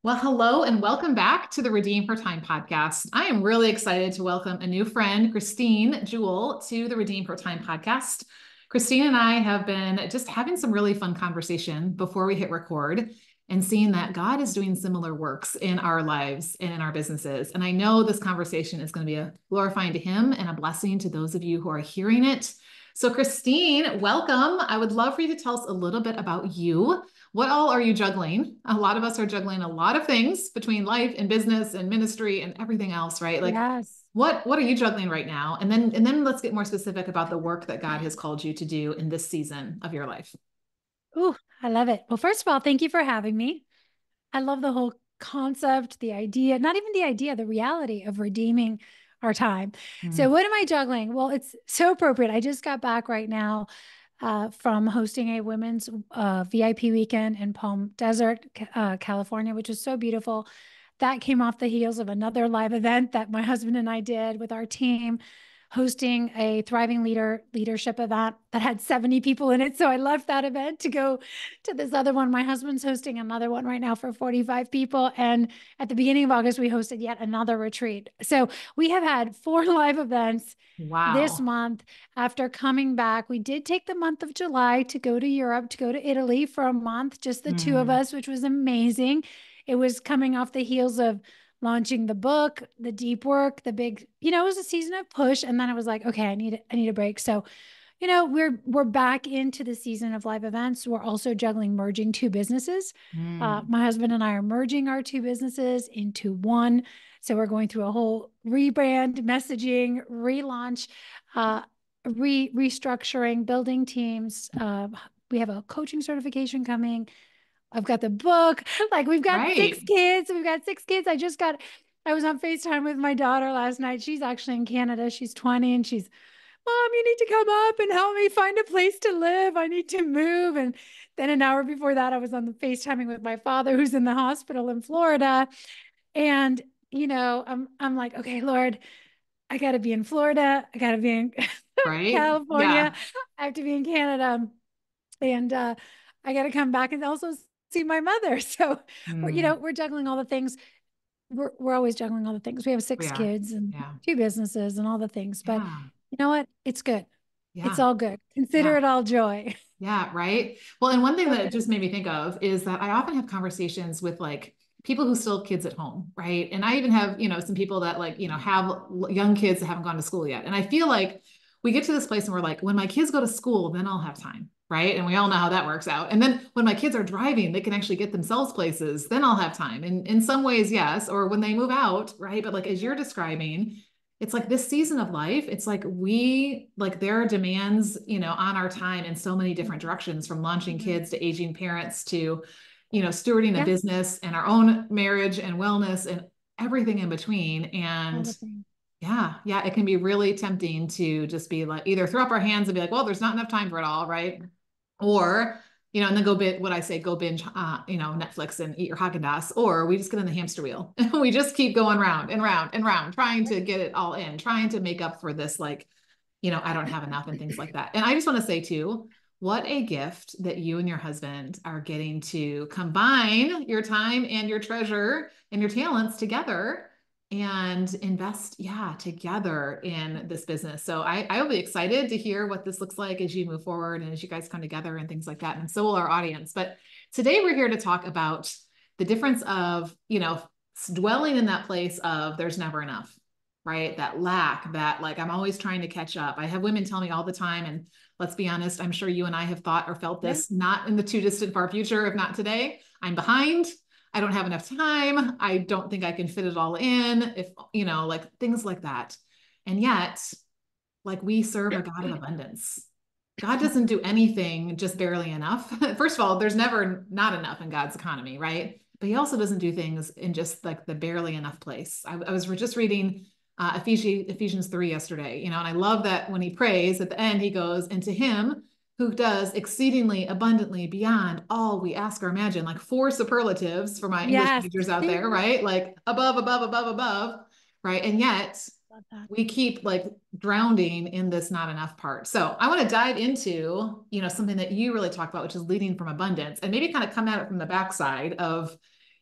Well, hello and welcome back to the Redeem for Time podcast. I am really excited to welcome a new friend, Christine Jewell, to the Redeem for Time podcast. Christine and I have been just having some really fun conversation before we hit record and seeing that God is doing similar works in our lives and in our businesses. And I know this conversation is going to be a glorifying to Him and a blessing to those of you who are hearing it. So, Christine, welcome. I would love for you to tell us a little bit about you. What all are you juggling? A lot of us are juggling a lot of things between life and business and ministry and everything else, right? Like Yes. what are you juggling right now? And then let's get more specific about the work that God has called you to do in this season of your life. Ooh, I love it. Well, first of all, thank you for having me. I love the whole concept, the idea, not even the idea, the reality of redeeming our time. So, Mm, what am I juggling? Well, it's so appropriate. I just got back right now from hosting a women's VIP weekend in Palm Desert, California, which was so beautiful. That came off the heels of another live event that my husband and I did with our team, hosting a thriving leadership event that had 70 people in it. So I left that event to go to this other one. My husband's hosting another one right now for 45 people. And at the beginning of August, we hosted yet another retreat. So we have had 4 live events this wow. month. After coming back, we did take the month of July to go to Europe, to go to Italy for a month, just the two of Mm, us, which was amazing. It was coming off the heels of launching the book, the deep work, the big, it was a season of push. And then I was like, okay, I need a break. So, we're back into the season of live events. We're also juggling merging 2 businesses. mm, My husband and I are merging our 2 businesses into one. So we're going through a whole rebrand, messaging, relaunch, uh, restructuring, building teams. We have a coaching certification coming. I've got the book. Like we've got 6 right. kids. We've got 6 kids. I was on FaceTime with my daughter last night. She's actually in Canada. She's 20 and she's, Mom, you need to come up and help me find a place to live. I need to move. And then an hour before that, I was on the FaceTiming with my father, who's in the hospital in Florida. And, I'm like, okay, Lord, I got to be in Florida. I got to be in Right. California. Yeah. I have to be in Canada. And I got to come back and also see my mother. So Mm, we're juggling all the things. We're always juggling all the things. We have we 6 are. kids and Yeah. 2 businesses and all the things. But Yeah. you know what? It's good. It's Yeah. all good. Consider Yeah. it all joy. Yeah, right. Well, and one thing So that it good. just made me think of is that I often have conversations with like people who still have kids at home, right? And I even have, some people that like, have young kids that haven't gone to school yet. And I feel like we get to this place and we're like, when my kids go to school, then I'll have time, right? And we all know how that works out. And then when my kids are driving, they can actually get themselves places, then I'll have time. And in some ways, yes, or when they move out, right? But like as you're describing, it's like this season of life, it's like there are demands, on our time in so many different directions, from launching Mhm. kids to aging parents to, stewarding a Yeah, business and our own marriage and wellness and everything in between. all the And things. yeah, it can be really tempting to just be like either throw up our hands and be like, well, there's not enough time for it all, right? Or, and then what I say, go binge, Netflix and eat your Haagen-Dazs, or we just get in the hamster wheel and we just keep going round and round and round, trying to get it all in, trying to make up for this, like, I don't have enough and things like that. And I just want to say too, what a gift that you and your husband are getting to combine your time and your treasure and your talents together and invest, yeah, together in this business. So I will be excited to hear what this looks like as you move forward and as you guys come together and things like that. And so will our audience. But today we're here to talk about the difference of, dwelling in that place of there's never enough, right? That lack, that like I'm always trying to catch up. I have women tell me all the time, and let's be honest, I'm sure you and I have thought or felt Yeah. this, not in the too distant far future, if not today. I'm behind. I don't have enough time. I don't think I can fit it all in. If, like things like that. And yet, like we serve a God of abundance. God doesn't do anything just barely enough. First of all, there's never not enough in God's economy, right? But he also doesn't do things in just like the barely enough place. I was just reading Ephesians 3 yesterday, and I love that when he prays at the end, he goes, and to him who does exceedingly abundantly beyond all we ask or imagine, like 4 superlatives for my English Yes. majors out See? there, right? Like above, above, above, above, right? And yet Love that. we keep like drowning in this not enough part. So I want to dive into, something that you really talk about, which is leading from abundance, and maybe kind of come at it from the backside of,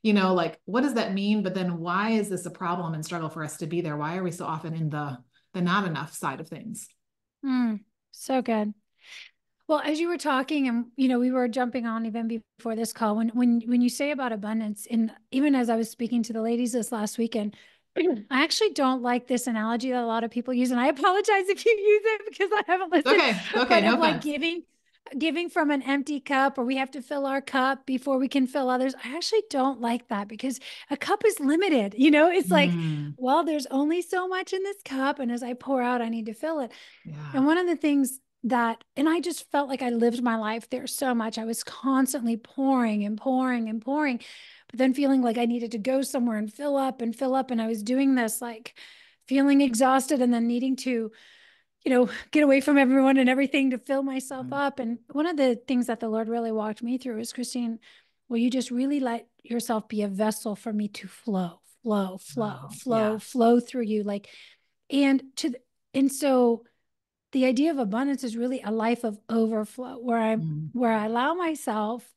like, what does that mean? But then why is this a problem and struggle for us to be there? Why are we so often in the not enough side of things? So good. Well, as you were talking, and we were jumping on even before this call, when you say about abundance, and even as I was speaking to the ladies this last weekend, I actually don't like this analogy that a lot of people use, and I apologize if you use it because I haven't listened. Okay, But no of like offense. giving from an empty cup, or we have to fill our cup before we can fill others. I actually don't like that, because a cup is limited. It's like, Mm, well, there's only so much in this cup, and as I pour out, I need to fill it. yeah. And one of the things and I just felt like I lived my life there so much. I was constantly pouring and pouring and pouring, but then feeling like I needed to go somewhere and fill up and fill up. And I was doing this, like feeling exhausted and then needing to, get away from everyone and everything to fill myself Mm. up. And one of the things that the Lord really walked me through is, Christine, will you just really let yourself be a vessel for me to flow, flow, flow, Oh, flow, yes. flow through you? Like, and and so the idea of abundance is really a life of overflow, Mm, where I allow myself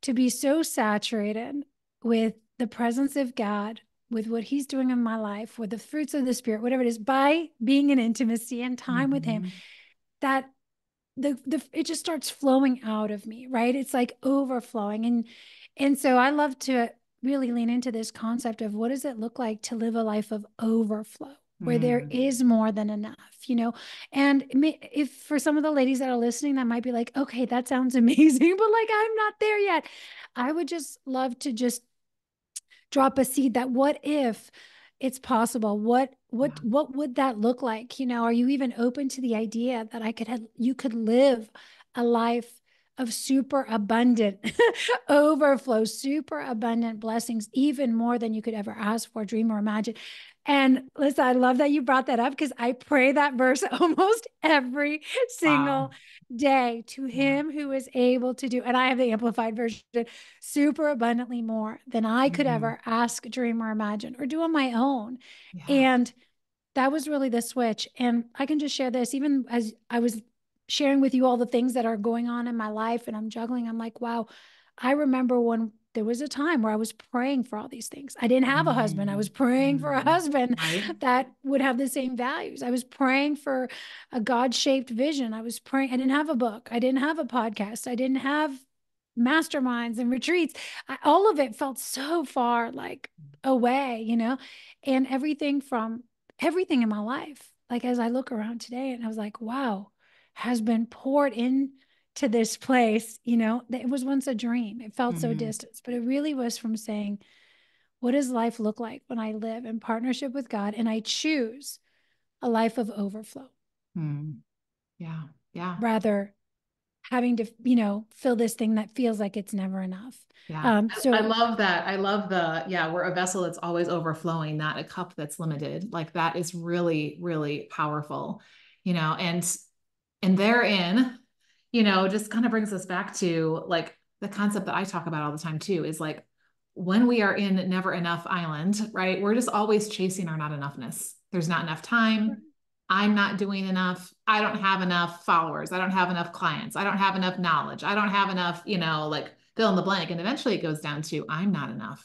to be so saturated with the presence of God, with what he's doing in my life, with the fruits of the spirit, whatever it is, by being in intimacy and time with him, mhm. that it just starts flowing out of me, right? It's like overflowing. And so I love to really lean into this concept of, what does it look like to live a life of overflow, where there Mm, is more than enough, and if for some of the ladies that are listening, that might be like, okay, that sounds amazing, but like, I'm not there yet. I would just love to just drop a seed that, what if it's possible? What yeah. what would that look like? Are you even open to the idea that you could live a life of super abundant overflow, super abundant blessings, even more than you could ever ask for, dream, or imagine? And listen, I love that you brought that up, because I pray that verse almost every Wow. single day, to Yeah. him who is able to do, and I have the amplified version, super abundantly more than I could Mhm. ever ask, dream, or imagine, or do on my own. Yeah. And that was really the switch. And I can just share this, even as I was sharing with you all the things that are going on in my life and I'm juggling. I'm like, wow, I remember when there was a time where I was praying for all these things. I didn't have a husband. I Mm, was praying for a mm. husband Right. that would have the same values. I was praying for a God-shaped vision. I was praying. I didn't have a book. I didn't have a podcast. I didn't have masterminds and retreats. All of it felt so far like away, and everything in my life, like as I look around today, and I was like, wow, has been poured in to this place. It was once a dream. It felt so Mm, distant, but it really was from saying, what does life look like when I live in partnership with God and I choose a life of overflow, mm. Yeah. Yeah. rather having to, fill this thing that feels like it's never enough. Yeah. I So love that. I love yeah, we're a vessel that's always overflowing, not a cup that's limited. Like that is really, really powerful, and therein, just kind of brings us back to like the concept that I talk about all the time too, is like when we are in never enough island, right? We're just always chasing our not enoughness. There's not enough time. I'm not doing enough. I don't have enough followers. I don't have enough clients. I don't have enough knowledge. I don't have enough, like fill in the blank. And eventually it goes down to I'm not enough,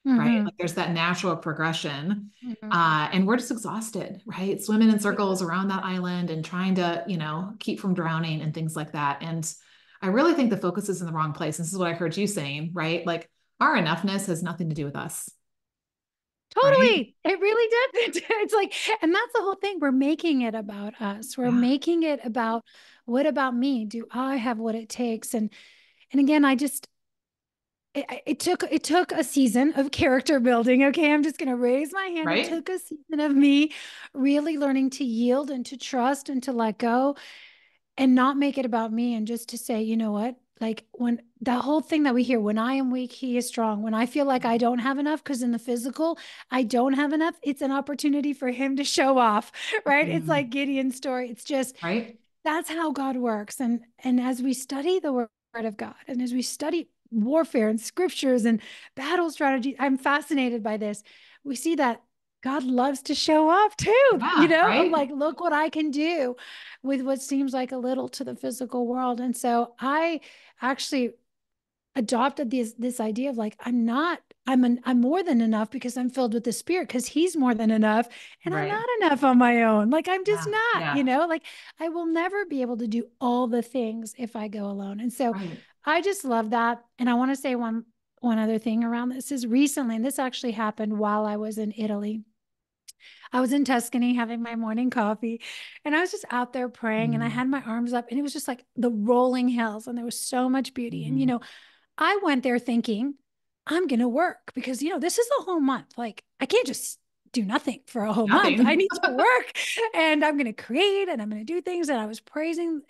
right? mm-hmm, Like there's that natural progression. mm-hmm. And we're just exhausted, right? Swimming in circles around that island and trying to, keep from drowning and things like that. And I really think the focus is in the wrong place. This is what I heard you saying, right? Like our enoughness has nothing to do with us, right? Totally. It really did. It's like, and that's the whole thing. We're making it about us. We're Yeah. making it about, what about me? Do I have what it takes? And again, it took a season of character building. Okay. I'm just going to raise my hand. It Right. took a season of me really learning to yield and to trust and to let go and not make it about me, and just to say, you know what? Like, when the whole thing that we hear, when I am weak, he is strong. When I feel like I don't have enough, because in the physical, I don't have enough, it's an opportunity for him to show off, right? It's Mm, like Gideon's story. It's just, right. that's how God works. And as we study the word of God, and as we study warfare and scriptures and battle strategy, I'm fascinated by this. We see that God loves to show off too, Yeah. of Right. like, look what I can do with what seems like a little to the physical world. And so I actually adopted this idea of like, I'm more than enough because I'm filled with the Spirit, because he's more than enough and I'm Right. not enough on my own. Like, I'm just Yeah. not, Yeah. like I will never be able to do all the things if I go alone. And so Right. I just love that. And I want to say one other thing around this is recently, and this actually happened while I was in Italy. I was in Tuscany having my morning coffee, and I was just out there praying, and I Mm. had my arms up, and it was just like the rolling hills, and there was so much beauty. And, Mm. I went there thinking, I'm going to work because, this is a whole month. Like, I can't just do nothing for a whole month. I Nothing. need to work, and I'm going to create, and I'm going to do things. And I was praising.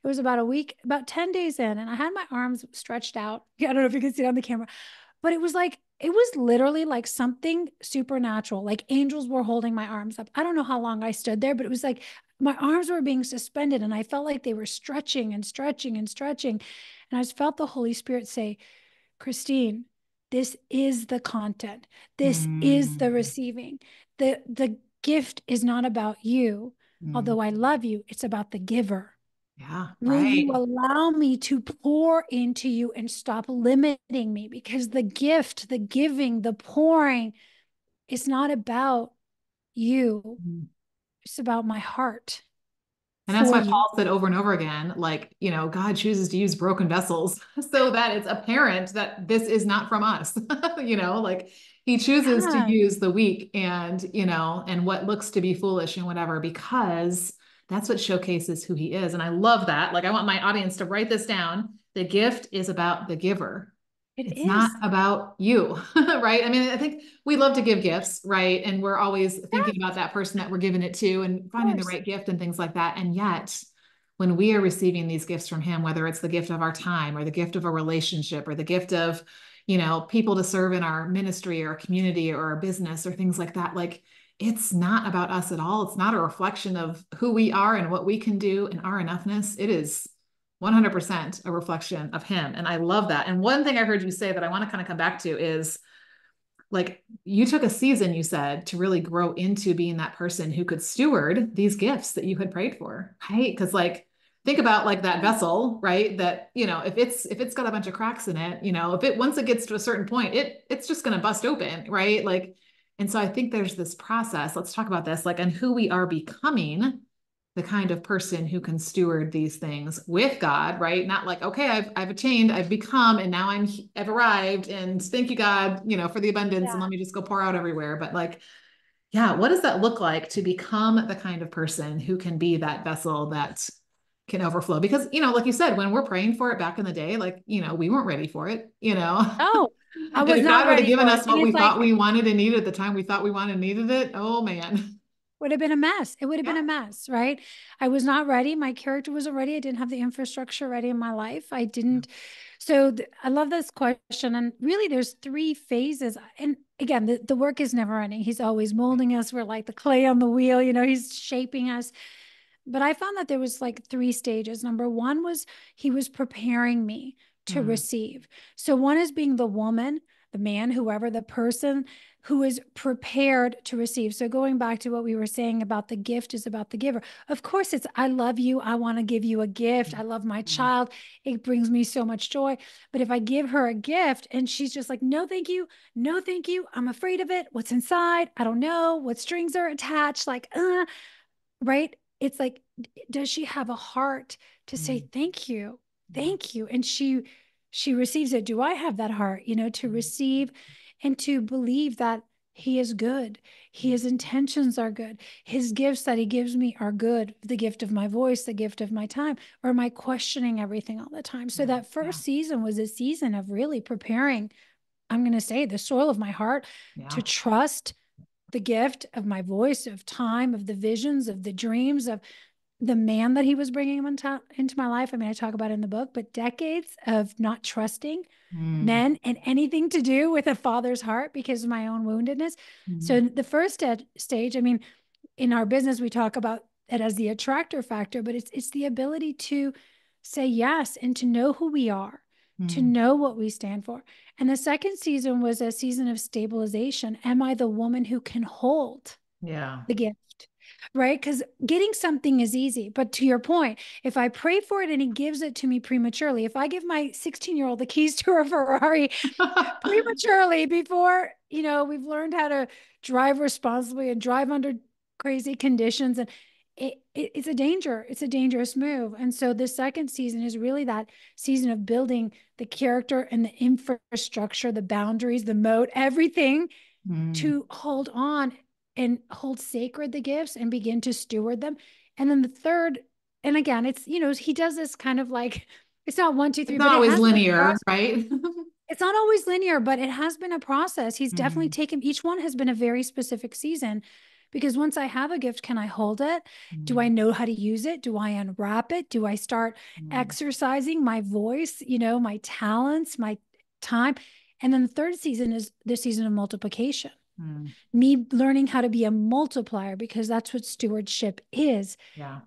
It was about a week, about 10 days in, and I had my arms stretched out. I don't know if you can see it on the camera, but it was literally like something supernatural. Like angels were holding my arms up. I don't know how long I stood there, but it was like my arms were being suspended, and I felt like they were stretching and stretching and stretching. And I just felt the Holy Spirit say, Christine, this is the content. This is the Mm. receiving. The gift is not about you, Mm. although I love you. It's about the giver. Yeah. Will you Right. allow me to pour into you and stop limiting me? Because the gift, the giving, the pouring is not about you. Mm. It's about my heart And that's for why you. Paul said over and over again, like, God chooses to use broken vessels so that it's apparent that this is not from us. Like he chooses to Yeah, use the weak and what looks to be foolish and whatever, because that's what showcases who he is. And I love that. Like, I want my audience to write this down. The gift is about the giver. it It's not is. about you, right? I mean, I think we love to give gifts, right? And we're always Yeah, thinking about that person that we're giving it to and of finding the course. right gift and things like that. And yet, when we are receiving these gifts from him, whether it's the gift of our time or the gift of a relationship or the gift of, people to serve in our ministry or our community or our business or things like that, like it's not about us at all. It's not a reflection of who we are and what we can do and our enoughness. It is 100% a reflection of him. And I love that. And one thing I heard you say that I want to kind of come back to is like you took a season, you said, to really grow into being that person who could steward these gifts that you had prayed for, right? Because like think about like that vessel, right? That, if it's got a bunch of cracks in it, if it once it gets to a certain point, it's just going to bust open, right? Like, and so I think there's this process. Let's talk about this, like, and who we are becoming the kind of person who can steward these things with God, right? Not like, okay, I've attained, I've become, and now I've arrived, and thank you, God, for the abundance, and Yeah. let me just go pour out everywhere. But like, yeah, what does that look like to become the kind of person who can be that vessel that can overflow? Because, like you said, when we're praying for it back in the day, like, we weren't ready for it. No, I And was if not God would have ready given for it. us And what we it's thought like, we wanted and needed at the time we thought we wanted and needed it, oh man. would have been a mess. It would have been Yeah. a mess, right? I was not ready. My character wasn't ready. I didn't have the infrastructure ready in my life. I didn't. So I love this question. And really, there's three phases. And again, the work is never ending. He's always molding us. We're like the clay on the wheel, he's shaping us. But I found that there was like three stages. Number one was he was preparing me to Mm. receive. So one is being the woman, the man, whoever, the person who is prepared to receive. So going back to what we were saying about the gift is about the giver. Of course, it's I love you. I want to give you a gift. I love my Mm. child. It brings me so much joy. But if I give her a gift and she's just like, no, thank you. No, thank you. I'm afraid of it. What's inside? I don't know. What strings are attached? Like, right? It's like, does she have a heart to say Mm. thank you, Yeah. thank you? And she receives it. Do I have that heart, to Mm. receive and to believe that he is good, his intentions are good, his gifts that he gives me are good, the gift of my voice, the gift of my time? Or am I questioning everything all the time? So Yeah. that Yeah. first season was a season of really preparing, I'm going to say, the soil of my heart to Yeah. trust the gift of my voice, of time, of the visions, of the dreams, of the man that he was bringing into my life. I mean, I talk about it in the book, but decades of not trusting Mm. men and anything to do with a father's heart because of my own woundedness. Mm. So the first stage, I mean, in our business, we talk about it as the attractor factor, but it's the ability to say yes and to know who we are, to Mm. know what we stand for. And the second season was a season of stabilization. Am I the woman who can hold Yeah. the gift? right? Because getting something is easy. But to your point, if I pray for it and he gives it to me prematurely, if I give my 16-year-old the keys to a Ferrari prematurely before, we've learned how to drive responsibly and drive under crazy conditions, and it's a danger. It's a dangerous move. And so the second season is really that season of building the character and the infrastructure, the boundaries, the moat, everything to hold on and hold sacred the gifts and begin to steward them. And then the third, and again, it's, he does this kind of like, it's not 1, 2, 3, It's but not it always has been a linear, process. right? It's not always linear, but it has been a process. He's definitely taken, each one has been a very specific season, because once I have a gift, can I hold it? Do I know how to use it? Do I unwrap it? Do I start exercising my voice, my talents, my time? And then the third season is the season of multiplication. Me learning how to be a multiplier, because that's what stewardship is. Yeah.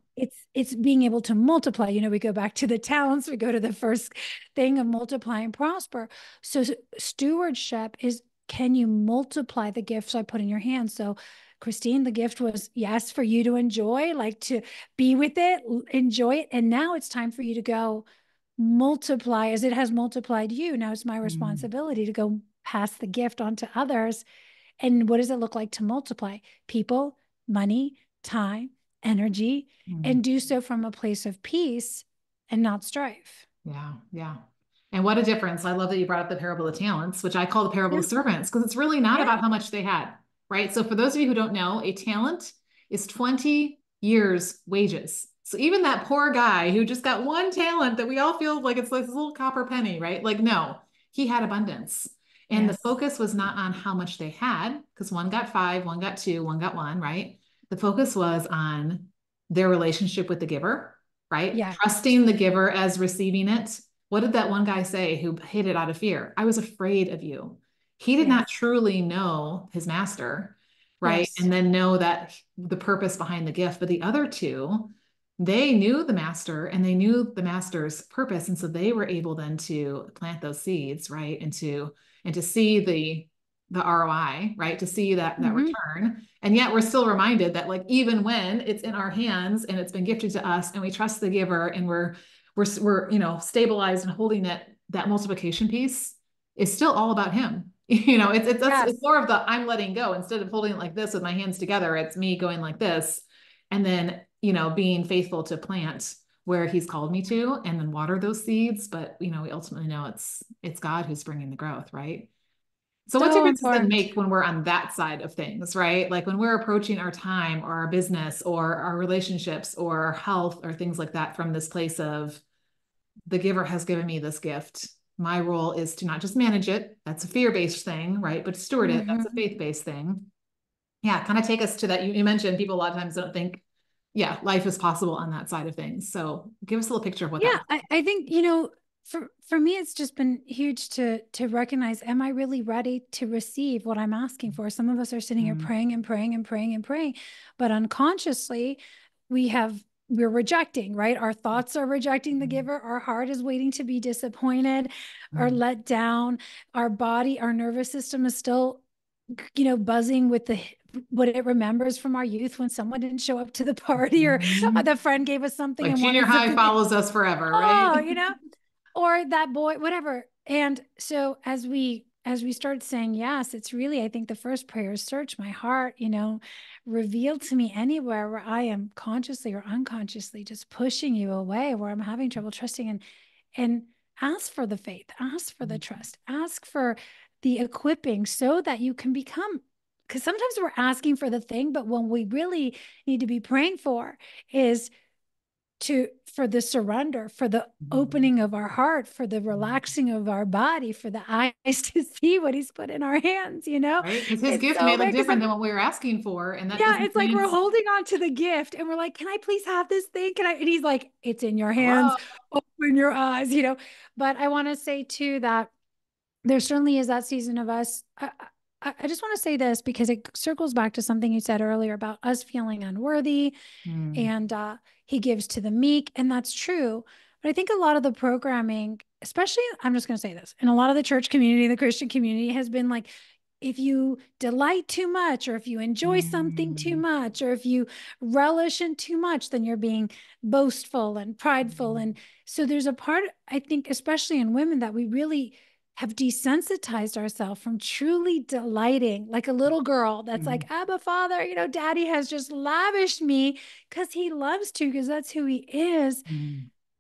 It's being able to multiply. We go back to the talents, we go to the first thing of multiply and prosper. So stewardship is, can you multiply the gifts I put in your hands? So Christine, the gift was, yes, for you to enjoy, like to be with it, enjoy it. And now it's time for you to go multiply as it has multiplied you. Now it's my responsibility to go pass the gift on to others. And what does it look like to multiply? People, money, time, energy, and do so from a place of peace and not strife. Yeah. Yeah. And what a difference. I love that you brought up the parable of talents, which I call the parable Yeah. of servants, because it's really not Yeah. about how much they had, right? So for those of you who don't know, a talent is 20 years wages. So even that poor guy who just got one talent that we all feel like it's like this little copper penny, right? Like, no, he had abundance. And the Yes. focus was not on how much they had, because one got 5, one got 2, one got 1, right? The focus was on their relationship with the giver, right? Yeah. Trusting the giver as receiving it. What did that one guy say who hid it out of fear? I was afraid of you. He did not Yes. truly know his master, right? Yes. And then know that the purpose behind the gift. But the other two, they knew the master and they knew the master's purpose. And so they were able then to plant those seeds, right? And to see the ROI, right? To see that return. And yet we're still reminded that, like, even when it's in our hands and it's been gifted to us and we trust the giver and we're stabilized and holding it, that multiplication piece is still all about him. It's more of the I'm letting go instead of holding it like this with my hands together. It's me going like this, and then being faithful to plant where he's called me to, and then water those seeds. But we ultimately know it's God who's bringing the growth, right? So what So difference does it important. make when we're on that side of things, right? Like when we're approaching our time or our business or our relationships or our health or things like that from this place of the giver has given me this gift. My role is to not just manage it. That's a fear-based thing, right? But to steward it, that's a faith-based thing. Yeah, kind of take us to that. You mentioned people a lot of times don't think, yeah, life is possible on that side of things. So give us a little picture of what that Yeah, looks I think, for me, it's just been huge to recognize, am I really ready to receive what I'm asking for? Some of us are sitting here like. praying and praying and praying and praying, but unconsciously we're rejecting, right? Our thoughts are rejecting the giver. Our heart is waiting to be disappointed or let down. Our body, our nervous system is still, buzzing with what it remembers from our youth when someone didn't show up to the party, or the friend gave us something Like and junior wanted high something like, follows us forever, right? oh, or that boy, whatever. And so as we start saying yes, it's really, I think the first prayer is, search my heart, reveal to me anywhere where I am consciously or unconsciously just pushing you away, where I'm having trouble trusting, and ask for the faith, ask for the trust, ask for the equipping so that you can become, because sometimes we're asking for the thing, but when we really need to be praying for is for the surrender, for the opening of our heart, for the relaxing of our body, for the eyes to see what he's put in our hands, Right? Because his It's gift so may look like, different than what we were asking for. And that yeah, doesn't it's like mean we're it's, holding on to the gift and we're like, can I please have this thing? Can I? And he's like, it's in your hands, hello. open your eyes. But I want to say too that there certainly is that season of us. I just want to say this because it circles back to something you said earlier about us feeling unworthy, and he gives to the meek. And that's true. But I think a lot of the programming, especially, I'm just going to say this, and a lot of the church community, the Christian community, has been like, if you delight too much, or if you enjoy something too much, or if you relish in too much, then you're being boastful and prideful. And so there's a part, I think, especially in women, that we really have desensitized ourselves from truly delighting, like a little girl that's like, Abba, Father, daddy has just lavished me because he loves to, because that's who he is,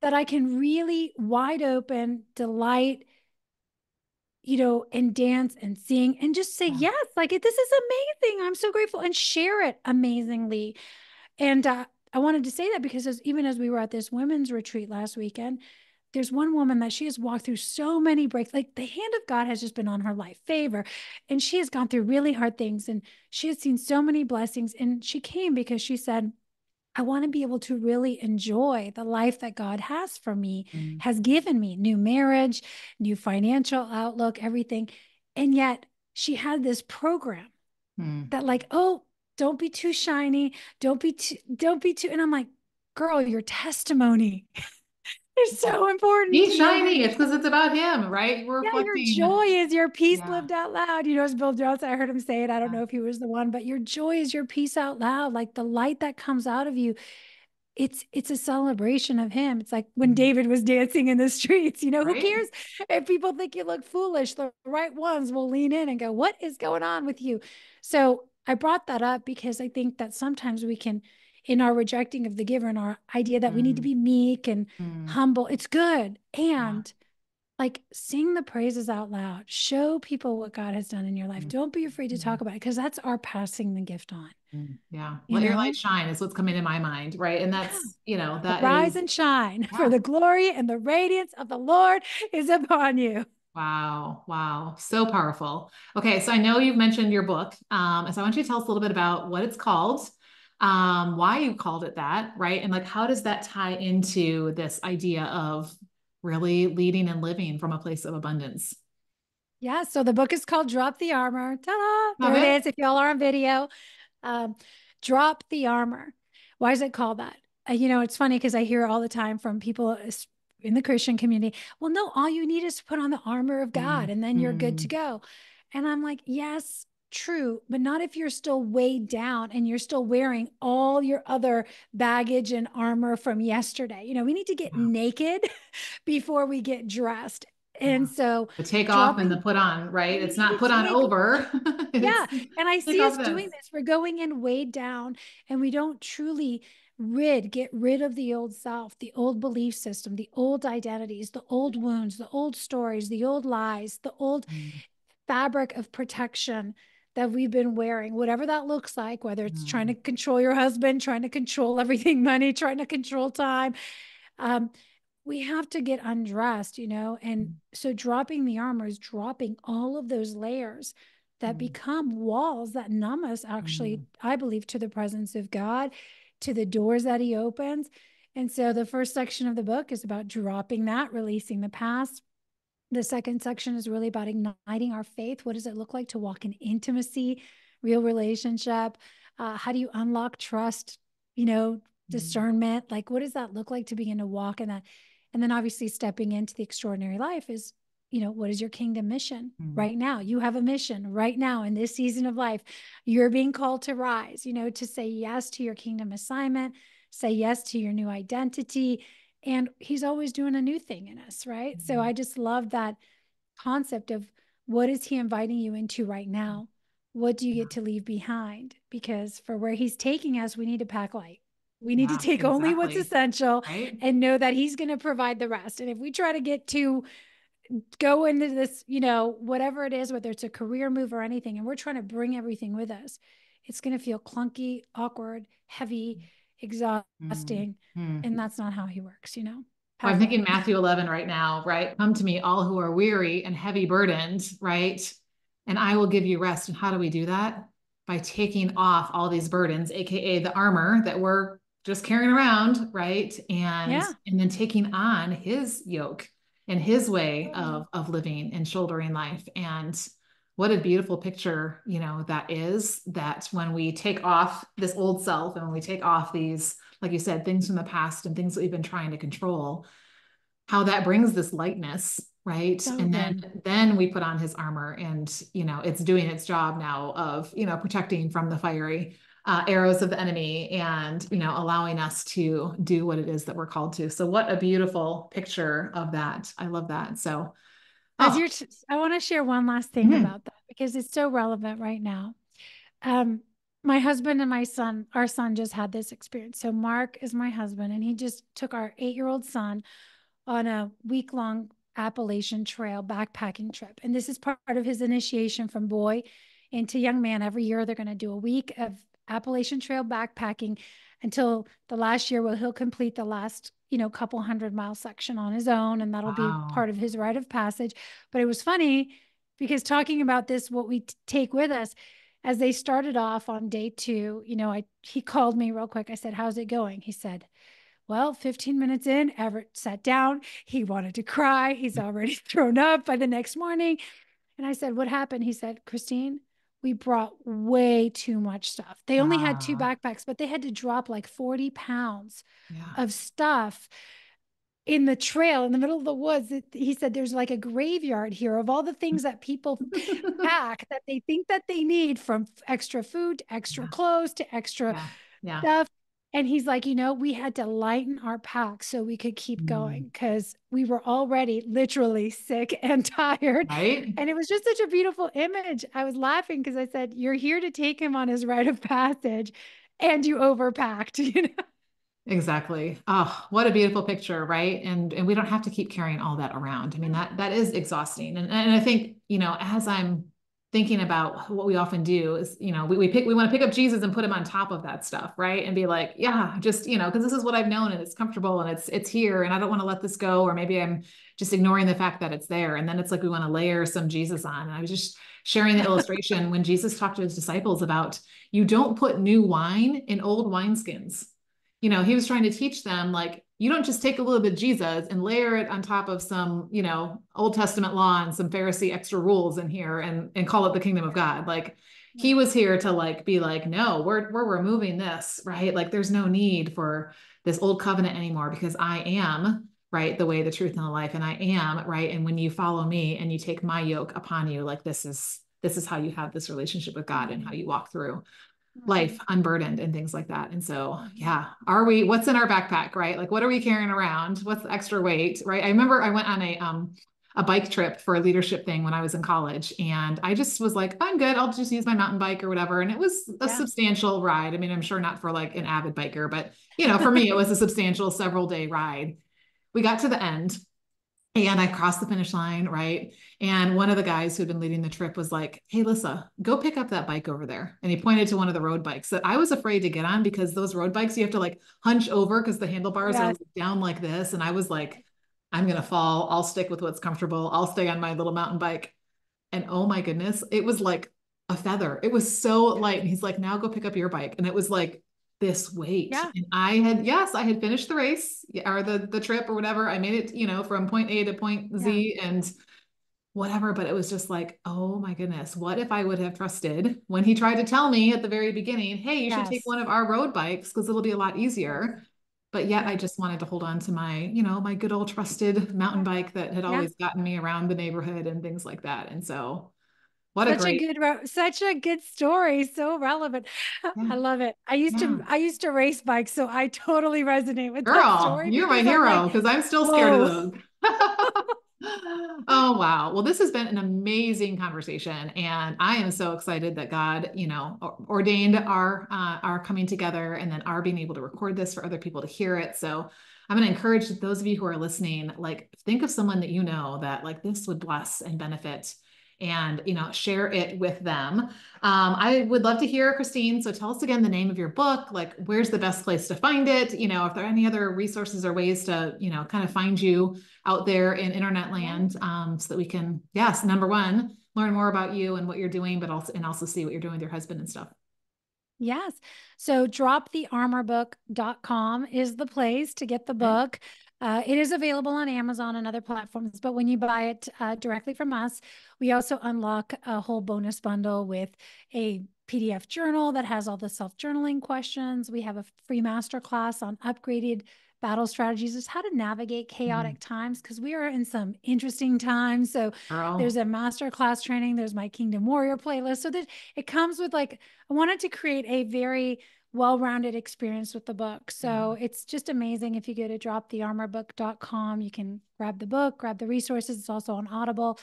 that I can really wide open delight, and dance and sing and just say, yes, like this is amazing. I'm so grateful, and share it amazingly. And I wanted to say that because even as we were at this women's retreat last weekend, there's one woman that she has walked through so many breaks. Like the hand of God has just been on her life, favor. And she has gone through really hard things, and she has seen so many blessings. And she came because she said, I want to be able to really enjoy the life that God has for me, has given me new marriage, new financial outlook, everything. And yet she had this program that like, oh, don't be too shiny. Don't be too. And I'm like, girl, your testimony is so important Be to know that. shiny. It's because it's about him, right? We're Yeah, your reflecting. joy is your peace Yeah. lived out loud. As Bill Jones, I heard him say it. I don't Yeah. know if he was the one, but your joy is your peace out loud. Like the light that comes out of you, it's a celebration of him. It's like when David was dancing in the streets, who Right. cares if people think you look foolish? The right ones will lean in and go, what is going on with you? So I brought that up because I think that sometimes we can, in our rejecting of the giver and our idea that we need to be meek and humble, it's good. Yeah. And like, sing the praises out loud, show people what God has done in your life. Don't be afraid to talk about it, because that's our passing the gift on. Yeah. you Let your light know shine is what's coming to my mind. Right. And yeah. that's, that Rise is, and shine, for yeah. the glory and the radiance of the Lord is upon you. Wow. Wow. So powerful. Okay. So I know you've mentioned your book. And so I want you to tell us a little bit about what it's called, why you called it that, right? And like, how does that tie into this idea of really leading and living from a place of abundance? Yeah. So the book is called Drop the Armor. Ta-da! Love There it it. is. If y'all are on video, um, Drop the Armor. Why is it called that? It's funny because I hear all the time from people in the Christian community. Well, no, all you need is to put on the armor of God and then you're good to go. And I'm like, yes, true, but not if you're still weighed down and you're still wearing all your other baggage and armor from yesterday. We need to get Wow. naked before we get dressed. Yeah. And so The take off and the dropping, put on, right? we It's need not to put on take, over. It's yeah. And I take see off us this. doing this. We're going in weighed down, and we don't truly get rid of the old self, the old belief system, the old identities, the old wounds, the old stories, the old lies, the old fabric of protection that we've been wearing, whatever that looks like, whether it's trying to control your husband, trying to control everything, money, trying to control time. Um, we have to get undressed, and so dropping the armor is dropping all of those layers that become walls that numb us, actually, I believe, to the presence of God, to the doors that he opens. And so the first section of the book is about dropping that, releasing the past. The second section is really about igniting our faith. What does it look like to walk in intimacy, real relationship? How do you unlock trust, discernment? Like, what does that look like to begin to walk in that? And then obviously stepping into the extraordinary life is, what is your kingdom mission right now? You have a mission right now in this season of life. You're being called to rise, to say yes to your kingdom assignment, say yes to your new identity. And he's always doing a new thing in us, right? So I just love that concept of, what is he inviting you into right now? What do you get to leave behind? Because for where he's taking us, we need to pack light. We need to Yeah, take only what's exactly. essential Right. and know that he's going to provide the rest. And if we try to go into this, whatever it is, whether it's a career move or anything, and we're trying to bring everything with us, it's going to feel clunky, awkward, heavy, exhausting. And that's not how he works. Well, I'm Pack thinking light. Matthew 11 right now, right? Come to me, all who are weary and heavy burdened, right? And I will give you rest. And how do we do that? By taking off all these burdens, AKA the armor that we're just carrying around, right? Yeah. And then taking on his yoke and his way Totally. of living and shouldering life. And what a beautiful picture, that is, that when we take off this old self and when we take off these, like you said, things from the past and things that we've been trying to control, how that brings this lightness, right? So And good. then we put on his armor, and it's doing its job now of protecting from the fiery arrows of the enemy, and allowing us to do what it is that we're called to. So what a beautiful picture of that. I love that. So As oh, you're, I want to share one last thing mhm. about that because it's so relevant right now. Um, my husband and my son, our son just had this experience. So Mark is my husband, and he just took our 8-year-old son on a week-long Appalachian Trail backpacking trip. And this is part of his initiation from boy into young man. Every year they're going to do a week of Appalachian Trail backpacking until the last year where he'll complete the last, couple 100-mile section on his own. And that'll be Wow. part of his rite of passage. But it was funny because talking about this, what we take with us, as they started off on day 2, he called me real quick. I said, "How's it going?" He said, "Well, 15 minutes in, Everett sat down. He wanted to cry. He's already thrown up by the next morning." And I said, "What happened?" He said, "Christine, we brought way too much stuff. They only had 2 Ah, backpacks, but they had to drop like 40 pounds yeah. of stuff in the trail in the middle of the woods." He said, "There's like a graveyard here of all the things that people pack that they think that they need, from extra food to extra Yeah. clothes to extra Yeah. Yeah. stuff." And he's like, "We had to lighten our pack so we could keep Mm. going because we were already literally sick and tired." Right? And it was just such a beautiful image. I was laughing because I said, "You're here to take him on his rite of passage and you overpacked." Exactly. Oh, what a beautiful picture, right? And we don't have to keep carrying all that around. I mean, Yeah. that is exhausting. And I think, as I'm thinking about what we often do is, we want to pick up Jesus and put him on top of that stuff, right? And be like, yeah, just, because this is what I've known, and it's comfortable, and it's here, and I don't want to let this go. Or maybe I'm just ignoring the fact that it's there. And then it's like we want to layer some Jesus on. And I was just sharing the illustration when Jesus talked to his disciples about, you don't put new wine in old wineskins. He was trying to teach them, like, you don't just take a little bit of Jesus and layer it on top of some, Old Testament law and some Pharisee extra rules in here, and call it the kingdom of God. Like, he Yeah. was here to like be like, no, we're removing this, right? Like, there's no need for this old covenant anymore, because I am, right, the way, the truth, and the life, and I am, right. And when you follow me and you take my yoke upon you, like, this is how you have this relationship with God, and how Mhm. you walk through life Mhm. unburdened and things like that. And so, Mhm. yeah, what's in our backpack, right? Like, what are we carrying around? What's the extra weight, right? I remember I went on a bike trip for a leadership thing when I was in college, and I just was like, I'm good. I'll just use my mountain bike or whatever. And it was a Yeah. substantial ride. I mean, I'm sure not for like an avid biker, but for me, it was a substantial several day ride. We got to the end, and I crossed the finish line, right? And one of the guys who had been leading the trip was like, "Hey, Lissa, go pick up that bike over there." And he pointed to one of the road bikes that I was afraid to get on, because those road bikes, you have to like hunch over because the handlebars are Yes. down like this. And I was like, I'm going to fall. I'll stick with what's comfortable. I'll stay on my little mountain bike. And oh my goodness, it was like a feather. It was so light. And he's like, "Now go pick up your bike." And it was like this weight. Yeah. And yes, I had finished the race, or the trip or whatever. I made it, from point A to point Yeah. Z and whatever. But it was just like, oh my goodness, what if I would have trusted when he tried to tell me at the very beginning, "Hey, you should take Yes. one of our road bikes because it'll be a lot Yes. easier." But yet I Yeah. just wanted to hold on to my, my good old trusted mountain bike that had Yeah. always gotten me around the neighborhood and things like that. And so what a Such a great, good, such a good story. So relevant. yeah, I love it. I used yeah. to, I used to race bikes, so I totally resonate with that Girl, story you're my because I'm hero, like, because I'm still scared of whoa. those. Oh, wow. Well, this has been an amazing conversation, and I am so excited that God, ordained our coming together, and then our being able to record this for other people to hear it. So I'm going to encourage those of you who are listening, like, think of someone that that like this would bless and benefit, and share it with them. I would love to hear, Christine. So tell us again the name of your book. Like, where's the best place to find it? If there are any other resources or ways to, kind of find you out there in internet Yeah. land, so that we can, yes, number one, learn more about you and what you're doing, but also see what you're doing with your husband and stuff. Yes. So dropthearmorbook.com is the place to get the Okay. book. It is available on Amazon and other platforms, but when you buy it directly from us, we also unlock a whole bonus bundle with a PDF journal that has all the self-journaling questions. We have a free masterclass on upgraded battle strategies, just how to navigate chaotic times, because we are in some interesting times. So there's Girl. a masterclass training, there's my Kingdom Warrior playlist. So that it comes with like, I wanted to create a very well-rounded experience with the book. So it's just amazing. If you go to dropthearmorbook.com, you can grab the book, grab the resources. It's also on Audible.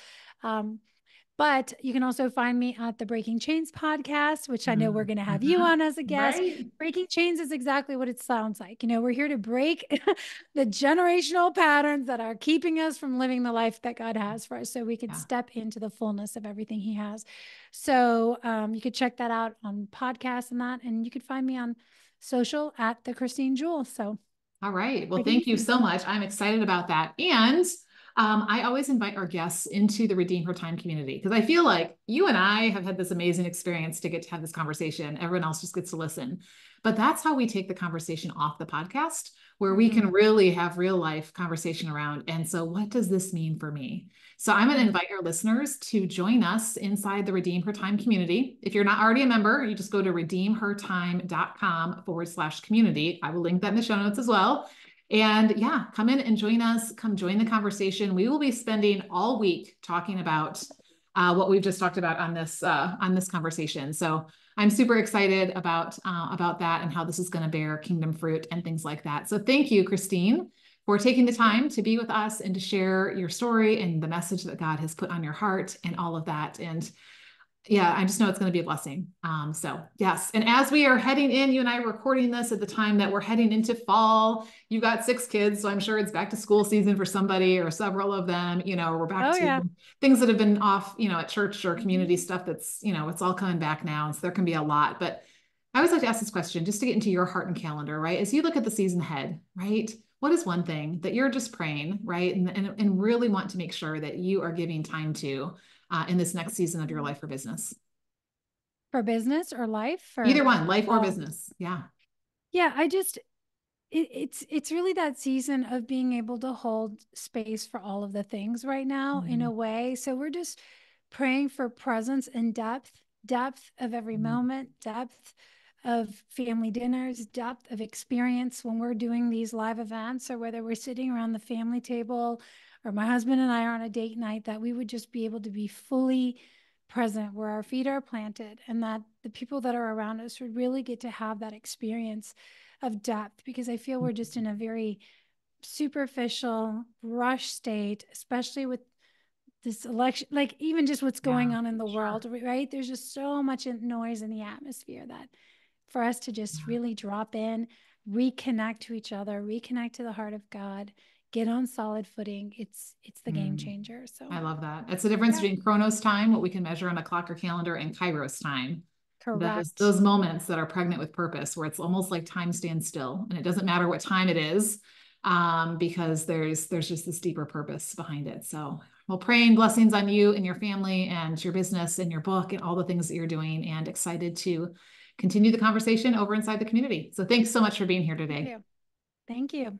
But you can also find me at the Breaking Chains podcast, which I know we're going to have you on as a guest. Right. Breaking Chains is exactly what it sounds like. You know, we're here to break the generational patterns that are keeping us from living the life that God has for us, so we could step into the fullness of everything he has. So you could check that out on podcasts and that, and you could find me on social at the Christine Jewell. So All right. Well, pretty thank you easy. so much. I'm excited about that. And I always invite our guests into the Redeem Her Time community, because I feel like you and I have had this amazing experience to get to have this conversation. Everyone else just gets to listen. But that's how we take the conversation off the podcast, where we can really have real life conversation around. And so what does this mean for me? So I'm going to invite our listeners to join us inside the Redeem Her Time community. If you're not already a member, you just go to redeemhertime.com/community. I will link that in the show notes as well. And yeah, come in and join us. Come join the conversation. We will be spending all week talking about what we've just talked about on this conversation. So I'm super excited about that and how this is going to bear kingdom fruit and things like that. So thank you, Christine, for taking the time to be with us and to share your story and the message that God has put on your heart and all of that. And yeah, I just know it's going to be a blessing. So yes. And as we are heading in, you and I are recording this at the time that we're heading into fall. You've got 6 kids, so I'm sure it's back to school season for somebody or several of them. You know, we're back to things that have been off, you know, at church or community stuff that's, you know, it's all coming back now. And so there can be a lot, but I always like to ask this question just to get into your heart and calendar, right? As you look at the season ahead, right? What is one thing that you're just praying, right? And really want to make sure that you are giving time to in this next season of your life or business? For business or life, or Either one, life or business. Yeah. Yeah, I just it's really that season of being able to hold space for all of the things right now in a way. So we're just praying for presence and depth of every moment, depth of family dinners, depth of experience when we're doing these live events, or whether we're sitting around the family table or my husband and I are on a date night, that we would just be able to be fully present where our feet are planted, and that the people that are around us would really get to have that experience of depth, because I feel we're just in a very superficial rush state, especially with this election, like even just what's going on in the world, right? There's just so much noise in the atmosphere that for us to just really drop in, reconnect to each other, reconnect to the heart of God, get on solid footing. It's the game changer. So I love that. It's the difference between Chronos time, what we can measure on a clock or calendar, and Kairos time. correct. Those moments that are pregnant with purpose, where it's almost like time stands still and it doesn't matter what time it is, because there's just this deeper purpose behind it. So well, praying blessings on you and your family and your business and your book and all the things that you're doing, and excited to continue the conversation over inside the community. So thanks so much for being here today. Thank you.